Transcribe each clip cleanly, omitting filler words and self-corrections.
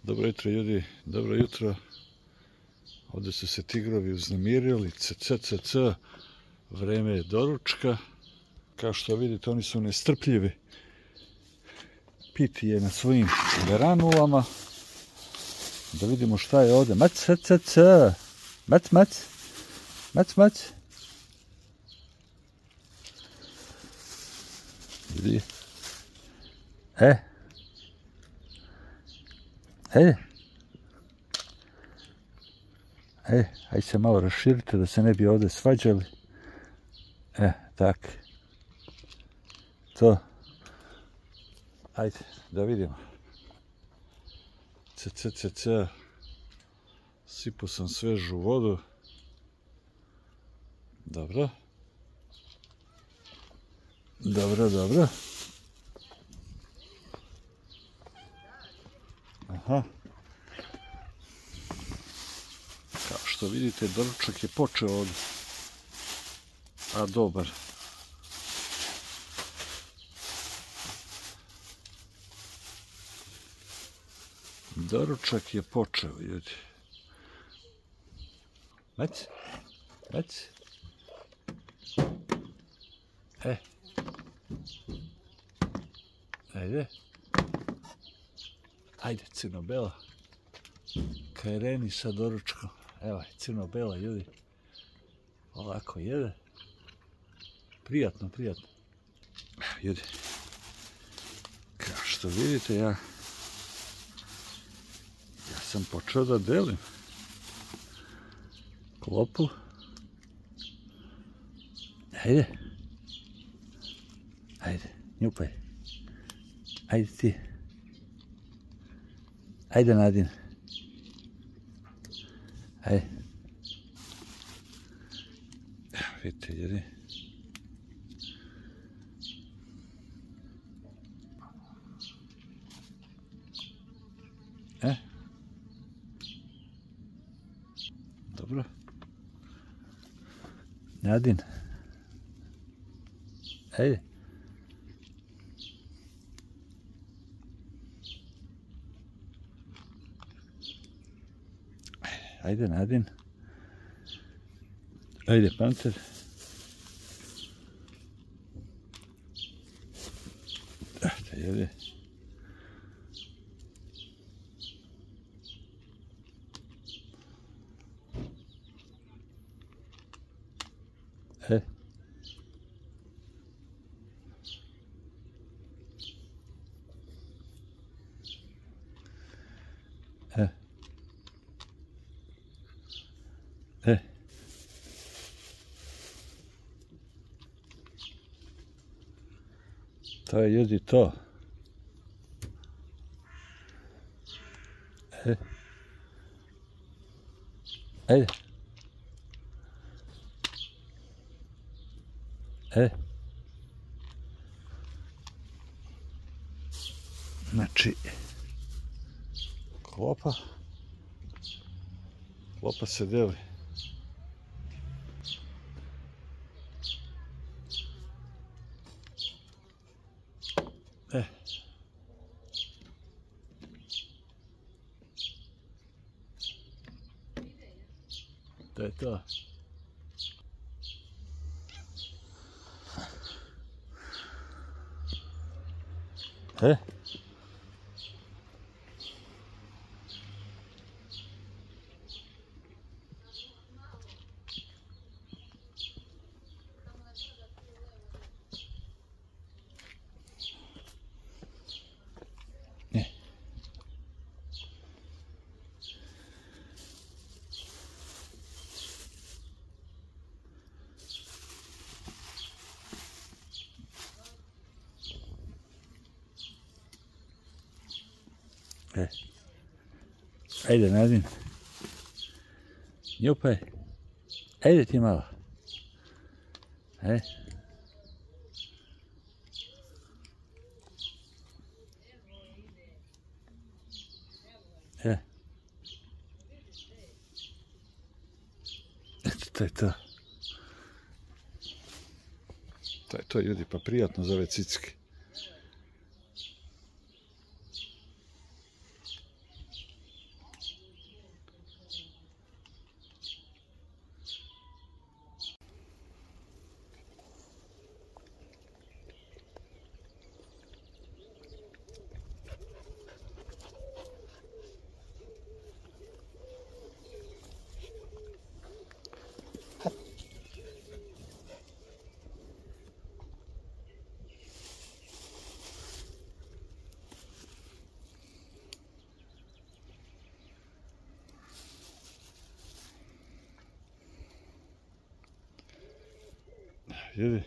Dobro jutro ljudi, dobro jutro. Ovdje su se tigrovi uznemirili, c. Vreme je doručka. Kao što vidite, oni su nestrpljivi. Piti je na svojim granulama. Da vidimo šta je ovdje. Mac. Vidi. Ajde se malo raširite da se ne bi ovdje svađali. Tak. To. Ajde, da vidimo. C. Sipao sam svežu vodu. Dobro. Aha. Kao što vidite, doručak je počeo ovdje. A dobar. Doručak je počeo, ljudi. Mac. Ajde, Crno-bela. Kreni sa doručkom. Evo, Crno-bela, ljudi. Ovako jede. Prijatno. Ljudi. Kao što vidite, ja sam počeo da delim klopu. Ajde, njupaj. Ajde ti. Ajde, Nadine. Ajde. Vidite, ljudi. Dobro. Nadine. Ajde. Ajde, Nadine. Ajde, Panter. Ajde, jede. To je, ljudi, to. Ajde. Znači, klopa se deli. To je to. Ajde, Nadine. Njupaj. Ajde ti malo. To je to. To je to, ljudi, pa prijatno za ove cicke. vidi.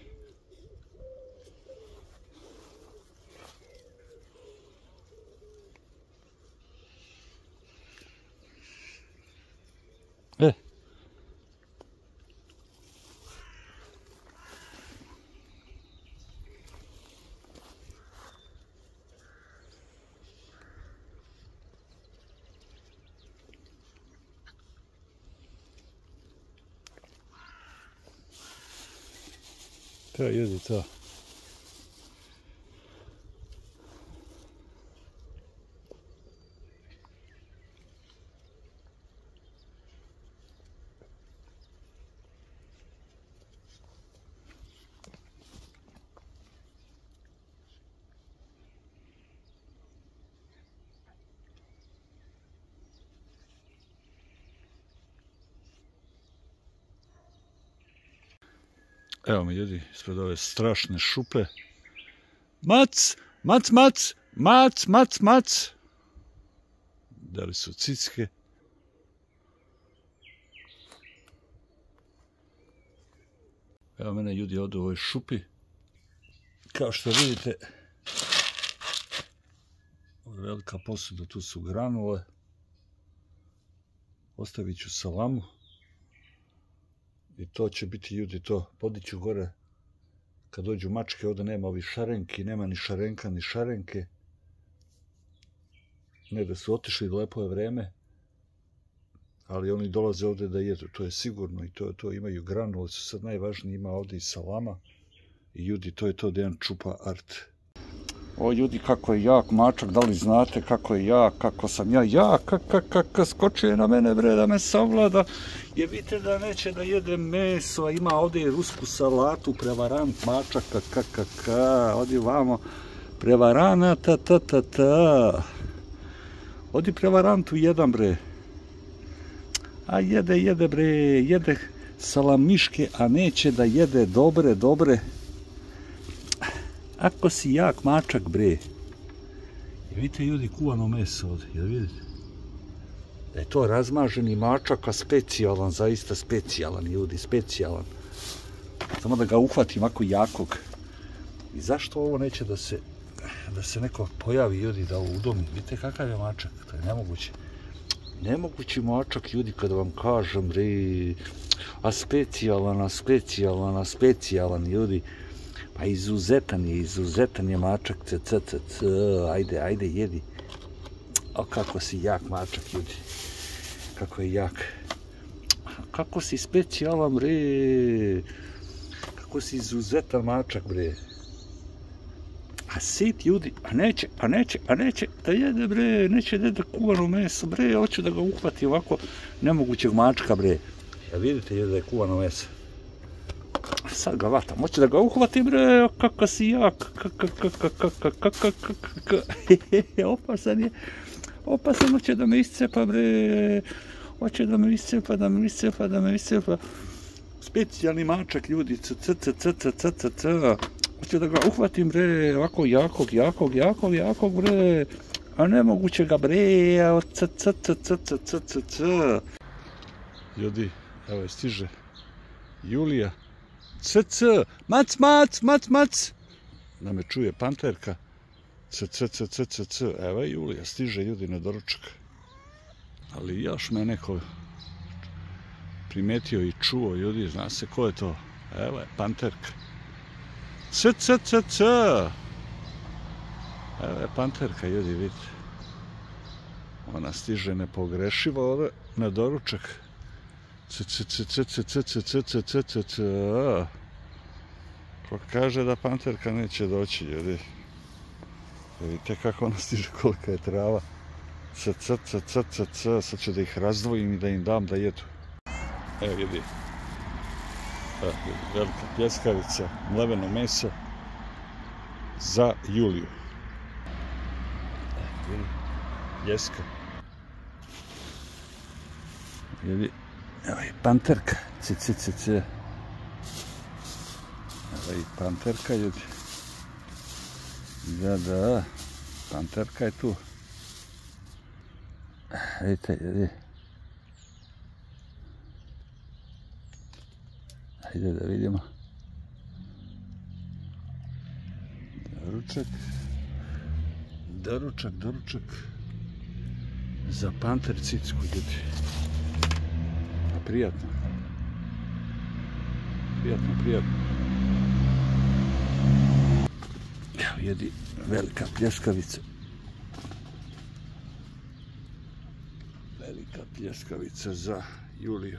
To ljudi to. Evo mi ljudi, ispred ove strašne šupe. Mac, mac, mac, mac, mac, mac. Da li su cicke? Evo mene ljudi ovdje u ovoj šupi. Kao što vidite, ovo je velika posuda, tu su granule. Ostavit ću salamu. I to će biti, ljudi, to podiću gore. Kad dođu mačke, ovdje nema ovih šarenki, nema ni šarenka, ni šarenke. Ne da su otišli, lepo je vreme. Ali oni dolaze ovdje da jedu, to je sigurno. I to imaju granule, su sad najvažniji, ima ovdje i salama. I ljudi, to je to jedan čupa art. O ljudi, kako je jak mačak, da li znate kako je jak, kako sam ja jak, kako skočuje na mene bre da me savlada. Je vidite da neće da jede meso, a ima ovdje i rusku salatu, prevarant mačak, odi vamo, prevarana, odi prevarantu jedan bre. A jede bre, jede salamiške, a neće da jede dobre. Ako si jak mačak, bre. Vidite ljudi kuvano meso ovdje, jel vidite? Da je to razmaženi mačak, a specijalan, zaista specijalan, ljudi, specijalan. Samo da ga uhvatim ako jakog. I zašto ovo neće da se neko pojavi, ljudi, da udomi? Vidite kakav je mačak, to je nemoguće. Nemogući mačak, ljudi, kada vam kažem, bre. A specijalan, ljudi. Pa izuzetan je mačak, ajde, jedi. O, kako si jak mačak, ljudi. Kako je jak. Kako si specijalan, bre. Kako si izuzetan mačak, bre. A sit, ljudi, a neće da jede, bre. Neće da jede kuvano meso, bre. Hoću da ga uhvati ovako nemogućeg mačka, bre. Ja vidite, jede da je kuvano meso. Sad ga vatam, hoće da ga uhvatim, bre, kako si jak, opasan, hoće da me iscepa, bre, hoće da me iscepa, specijalni mačak, ljudi, hoće da ga uhvatim, bre, ovako jakog, bre, a nemoguće ga, bre, ljudi, evo je stiže Julija. Mac, da me čuje panterka. Evo je Julija, stiže ljudi na doručak. Ali još me neko primetio i čuo, ljudi, zna se ko je to. Evo je panterka. Evo je panterka, ljudi, vidite. Ona stiže nepogrešivo ovdje na doručak. Ko kaže da panterka neće doći, ljudi. Vidite kako ona stiže, kolika je trava. Sad ću da ih razdvojim i da im dam da jedu. Evo vidi. Velika pljeskavica, mleveno meso za Juliju. Vidi, pljeska. Vidi. Evo je panterka, Evo je panterka, ljudi. Da, panterka je tu. Vidite, ljudi. Ajde da vidimo. doručak. Doručak. Za panter cicku, ljudi. Prijatno. Evo, jedi velika pljeskavica. Velika pljeskavica za Juliju.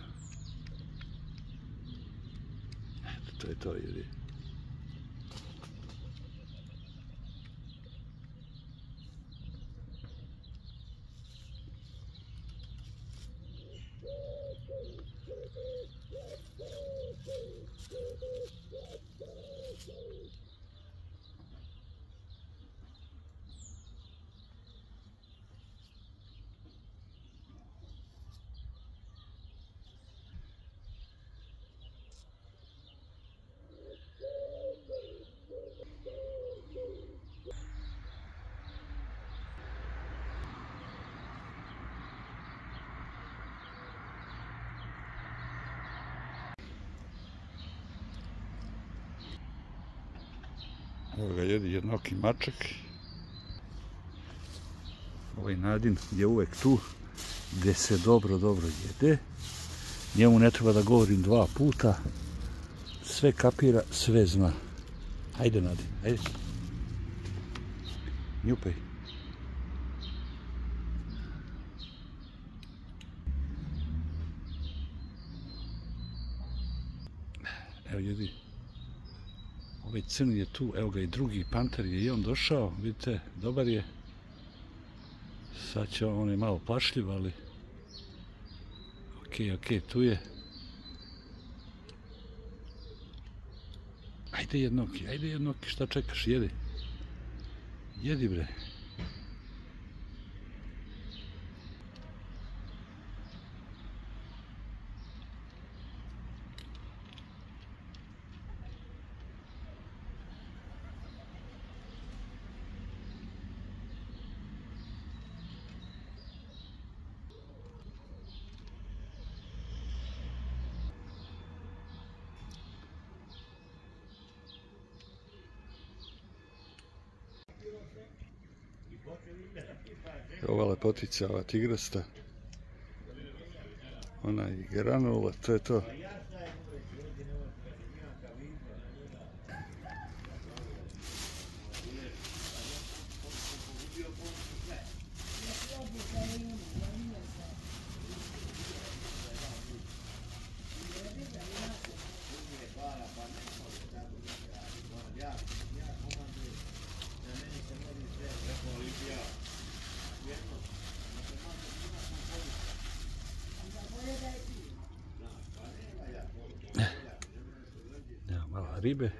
Eto, to je to, jedi. Evo ga, jedi jednoki mačak. Ovaj Nadin je uvek tu gdje se dobro jede. Njemu ne treba da govorim 2 puta. Sve kapira, sve zna. Ajde Nadin, ajde. Njupaj. Evo jedi. Ovaj crni je tu, evo ga i drugi panter je i on došao, vidite, dobar je. Sad će on je malo plašljiv, ali ok, tu je. Ajde jednoki, šta čekaš, jedi. Jedi bre. Ova lepotica, ova tigrasta, ona i granula, to je to. Evo malo ribe.